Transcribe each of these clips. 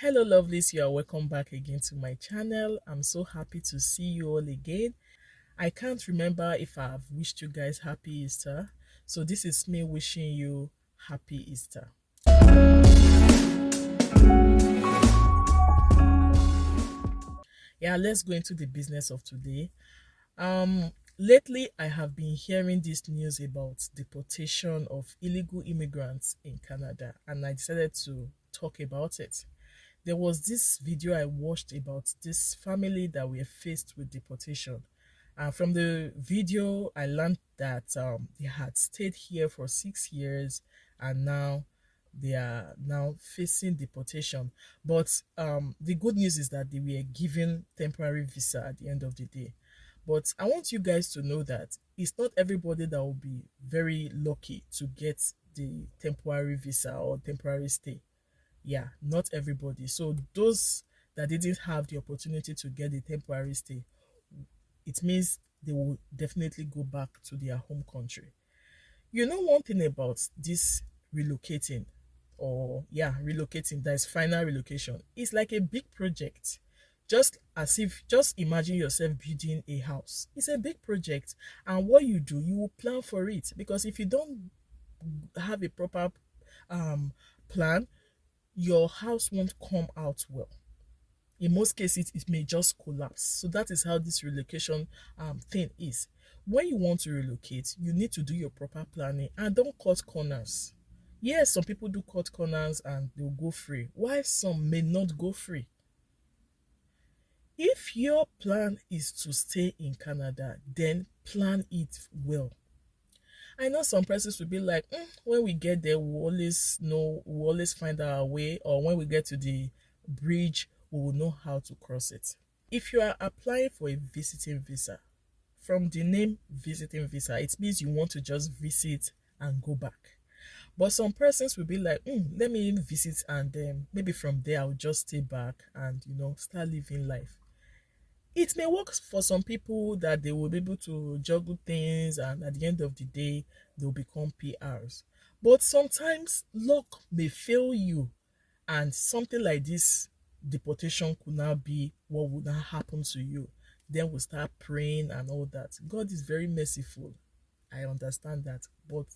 Hello lovelies, you are welcome back again to my channel. I'm so happy to see you all again. I can't remember if I've wished you guys happy Easter, so this is me wishing you happy Easter. Yeah, let's go into the business of today. Lately I have been hearing this news about deportation of illegal immigrants in Canada, and I decided to talk about it. There was this video I watched about this family that were faced with deportation. And from the video, I learned that they had stayed here for 6 years and now they are now facing deportation. But the good news is that they were given temporary visa at the end of the day. But I want you guys to know that it's not everybody that will be very lucky to get the temporary visa or temporary stay. Yeah, not everybody. So those that didn't have the opportunity to get the temporary stay, it means they will definitely go back to their home country. You know, one thing about this relocating, relocating, that is final relocation, it's like a big project. Just imagine yourself building a house. It's a big project, and what you do, you will plan for it, because if you don't have a proper plan, your house won't come out well. In most cases, it may just collapse. So that is how this relocation thing is. When you want to relocate, you need to do your proper planning and don't cut corners. Yes, some people do cut corners and they'll go free, while some may not go free. If your plan is to stay in Canada, then plan it well. I know some persons will be like, when we get there, we'll always find our way, or when we get to the bridge, we will know how to cross it. If you are applying for a visiting visa, from the name visiting visa, it means you want to just visit and go back. But some persons will be like, let me visit and then maybe from there I'll just stay back and start living life. It may work for some people that they will be able to juggle things and at the end of the day, they'll become PRs. But sometimes luck may fail you and something like this deportation could now be what would now happen to you. Then we'll start praying and all that. God is very merciful. I understand that. But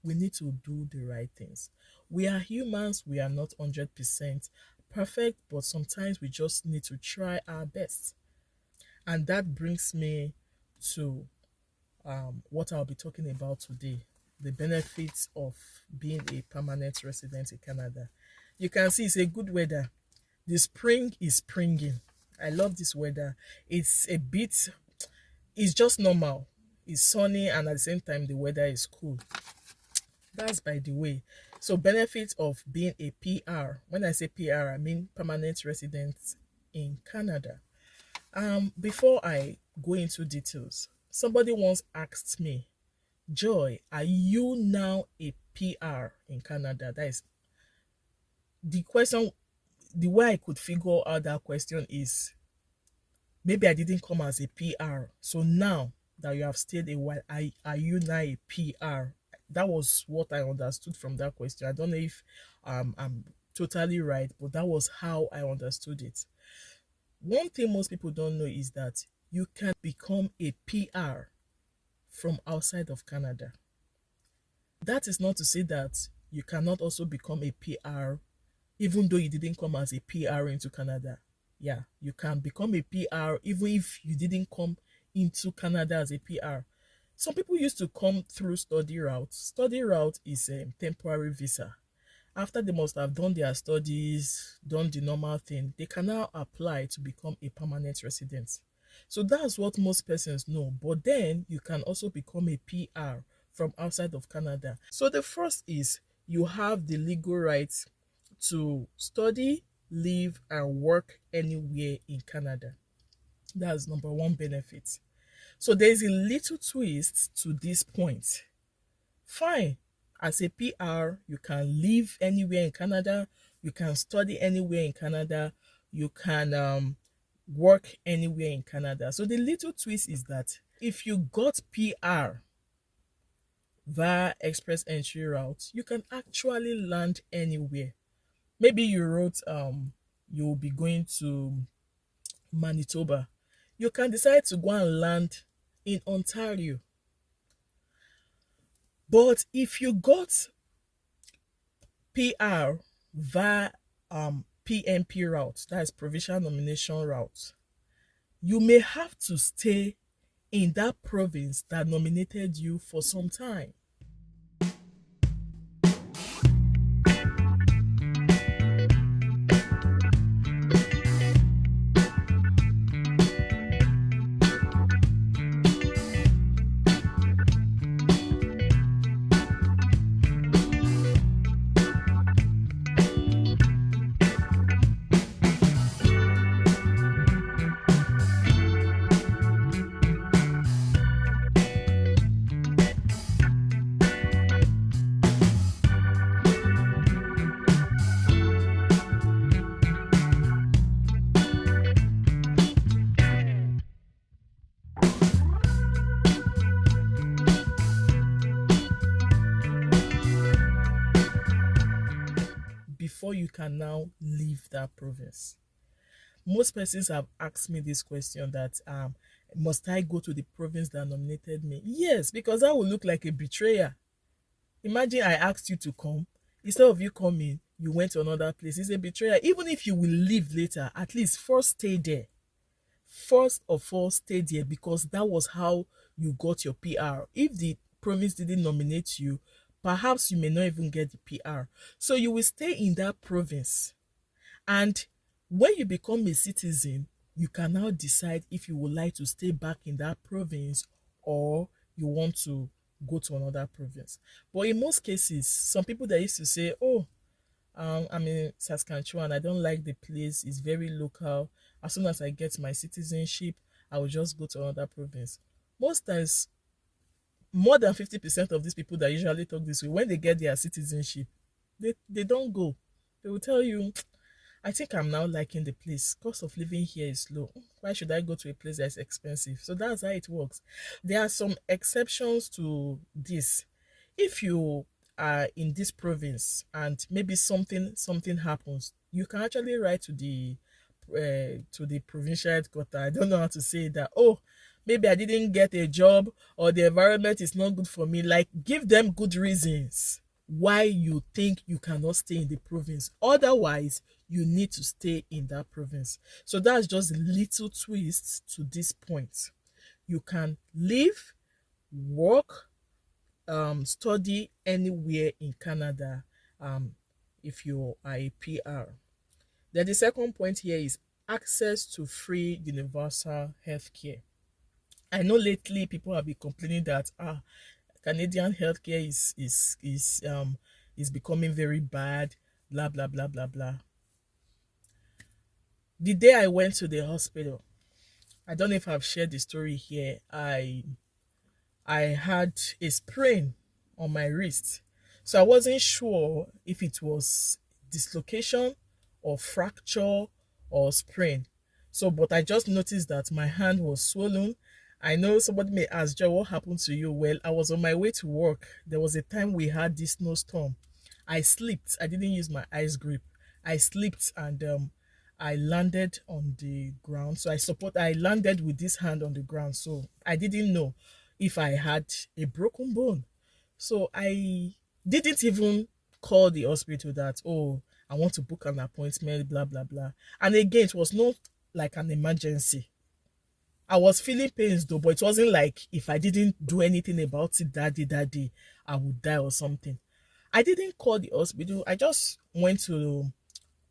we need to do the right things. We are humans. We are not 100% perfect. But sometimes we just need to try our best. And that brings me to what I'll be talking about today, the benefits of being a permanent resident in Canada. You can see it's a good weather. The spring is springing. I love this weather. It's just normal. It's sunny and at the same time the weather is cool. That's by the way. So benefits of being a PR. When I say PR, I mean permanent resident in Canada. Before I go into details, somebody once asked me, Joy, are you now a PR in Canada? That is the question. The way I could figure out that question is, maybe I didn't come as a PR. So now that you have stayed a while, are you now a PR? That was what I understood from that question. I don't know if I'm totally right, but that was how I understood it. One thing most people don't know is that you can become a PR from outside of Canada. That is not to say that you cannot also become a PR even though you didn't come as a PR into Canada. Yeah, you can become a PR even if you didn't come into Canada as a PR. Some people used to come through study route. Study route is a temporary visa. After they must have done their studies, done the normal thing, they can now apply to become a permanent resident. So that's what most persons know. But then you can also become a PR from outside of Canada. So the first is you have the legal rights to study, live, and work anywhere in Canada. That's number one benefit. So there's a little twist to this point. Fine, as a PR, you can live anywhere in Canada, you can study anywhere in Canada, you can work anywhere in Canada. So the little twist is that if you got PR via express entry route, you can actually land anywhere. Maybe you wrote you will be going to Manitoba. You can decide to go and land in Ontario. But if you got PR via PNP route, that is provincial nomination route, you may have to stay in that province that nominated you for some time. Before you can now leave that province. Most persons have asked me this question that must I go to the province that nominated me? Yes, because that would look like a betrayer. Imagine I asked you to come. Instead of you coming, you went to another place. It's a betrayer. Even if you will leave later, at least first stay there. First of all, stay there, because that was how you got your PR. If the province didn't nominate you, perhaps you may not even get the PR. So you will stay in that province. And when you become a citizen, you can now decide if you would like to stay back in that province or you want to go to another province. But in most cases, some people that used to say, oh, I'm in Saskatchewan, I don't like the place, it's very local. As soon as I get my citizenship, I will just go to another province. Most times, more than 50% of these people that usually talk this way, when they get their citizenship, they don't go. They will tell you, I think I'm now liking the place. Cost of living here is low. Why should I go to a place that's expensive? So that's how it works. There are some exceptions to this. If you are in this province and maybe something happens, you can actually write to the provincial headquarters. I don't know how to say that. Oh, maybe I didn't get a job, or the environment is not good for me. Like, give them good reasons why you think you cannot stay in the province. Otherwise, you need to stay in that province. So that's just a little twist to this point. You can live, work, study anywhere in Canada if you are a PR. Then the second point here is access to free universal healthcare. I know lately people have been complaining that Canadian healthcare is becoming very bad, blah blah blah blah blah. The day I went to the hospital, I don't know if I've shared the story here. I had a sprain on my wrist, so I wasn't sure if it was dislocation or fracture or sprain. So, but I just noticed that my hand was swollen. I know somebody may ask, Joe, what happened to you? Well, I was on my way to work. There was a time we had this snowstorm. I slipped. I didn't use my ice grip. I slipped and I landed on the ground. So I landed with this hand on the ground. So I didn't know if I had a broken bone. So I didn't even call the hospital that, oh, I want to book an appointment, blah, blah, blah. And again, it was not like an emergency. I was feeling pains though, but it wasn't like if I didn't do anything about it that day, I would die or something. I didn't call the hospital. I just went to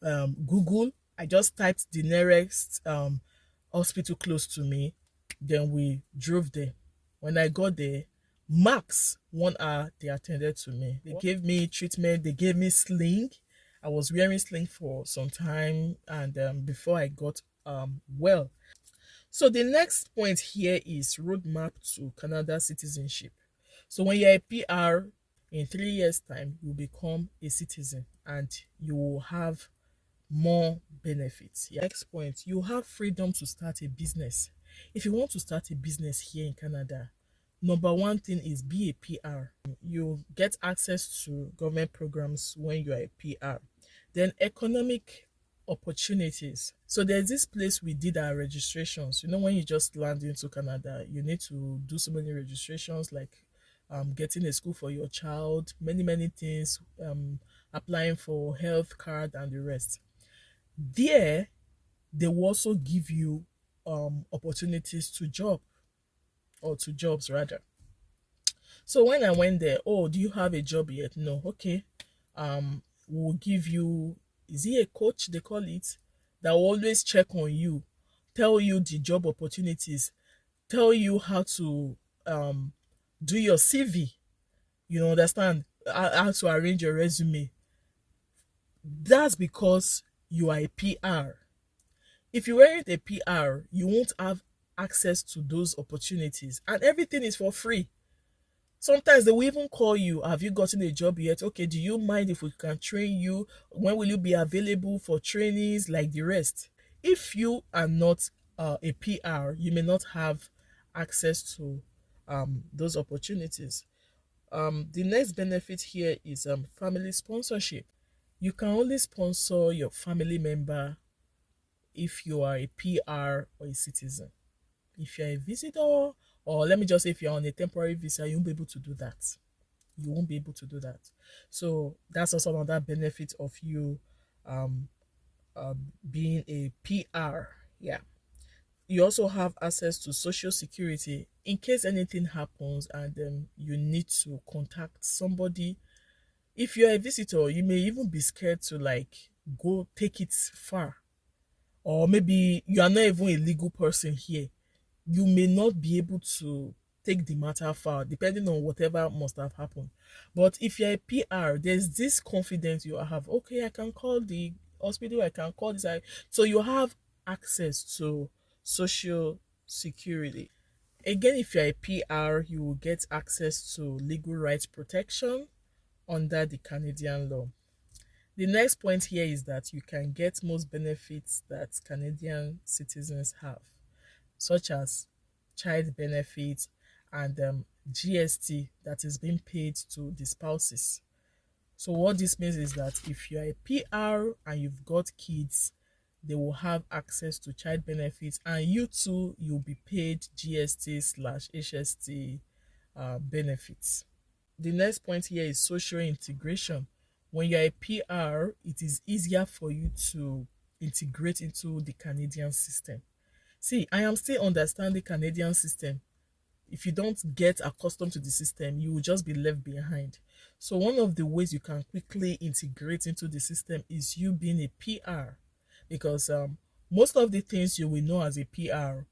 Google. I just typed the nearest hospital close to me. Then we drove there. When I got there, max 1 hour, they attended to me. They gave me treatment. They gave me sling. I was wearing sling for some time, and before I got well. So the next point here is roadmap to Canada citizenship. So when you're a PR, in 3 years' time, you become a citizen and you will have more benefits. Next point, you have freedom to start a business. If you want to start a business here in Canada, number one thing is be a PR. You get access to government programs when you are a PR. Then economic opportunities. So there's this place we did our registrations. You know, when you just land into Canada, you need to do so many registrations, like getting a school for your child, many things, applying for health card and the rest. There, they will also give you opportunities to job, or to jobs rather. So when I went there, oh, do you have a job yet? No. Okay. We'll give you, is he a coach, they call it, that will always check on you, tell you the job opportunities, tell you how to do your CV, you understand, how to arrange your resume. That's because you are a PR. If you weren't a PR, you won't have access to those opportunities, and everything is for free. Sometimes they will even call you, have you gotten a job yet? Okay, do you mind if we can train you? When will you be available for trainings, like the rest? If you are not a PR, you may not have access to those opportunities. The next benefit here is family sponsorship. You can only sponsor your family member if you are a PR or a citizen. If you're a visitor, or let me just say, if you're on a temporary visa, you won't be able to do that. You won't be able to do that. So that's also another benefit of you um, being a PR. Yeah. You also have access to social security in case anything happens and you need to contact somebody. If you're a visitor, you may even be scared to like go take it far, or maybe you are not even a legal person here. You may not be able to take the matter far, depending on whatever must have happened. But if you're a PR, there's this confidence you have. Okay, I can call the hospital, I can call this. So you have access to social security. Again, if you're a PR, you will get access to legal rights protection under the Canadian law. The next point here is that you can get most benefits that Canadian citizens have, such as child benefits and GST that is being paid to the spouses. So what this means is that if you are a PR and you've got kids, they will have access to child benefits, and you too, you'll be paid GST/HST benefits. The next point here is social integration. When you're a PR, it is easier for you to integrate into the Canadian system. See, I am still understanding Canadian system. If you don't get accustomed to the system, you will just be left behind. So one of the ways you can quickly integrate into the system is you being a PR, because most of the things you will know as a PR,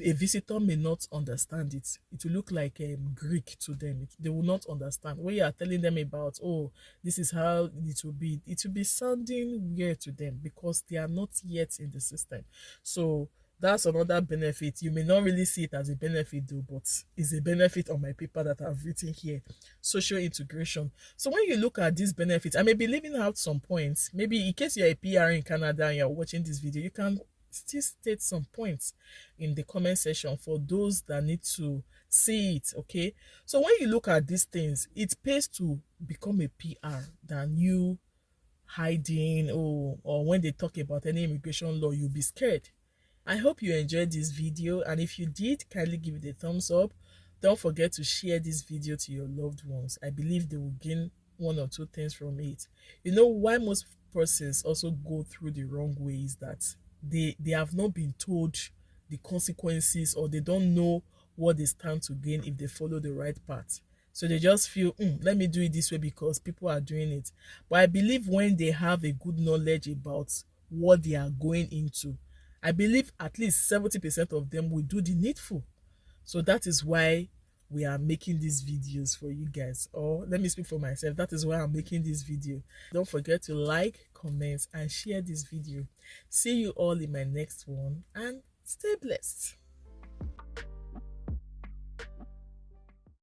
a visitor may not understand it. It will look like Greek to them. They will not understand. When you are telling them about, oh, this is how it will be sounding weird to them because they are not yet in the system. So that's another benefit. You may not really see it as a benefit though, but it's a benefit on my paper that I've written here. Social integration. So when you look at these benefits, I may be leaving out some points. Maybe in case you're a PR in Canada and you're watching this video, you can still state some points in the comment section for those that need to see it. Okay, so when you look at these things, it pays to become a PR than you hiding, or when they talk about any immigration law, you'll be scared. I hope you enjoyed this video, and if you did, kindly give it a thumbs up. Don't forget to share this video to your loved ones. I believe they will gain one or two things from it. You know why most persons also go through the wrong way is that they have not been told the consequences, or they don't know what they stand to gain if they follow the right path. So they just feel, let me do it this way because people are doing it. But I believe when they have a good knowledge about what they are going into, I believe at least 70% of them will do the needful. So that is why we are making these videos for you guys. Or let me speak for myself. That is why I'm making this video. Don't forget to like, comment, and share this video. See you all in my next one, and stay blessed.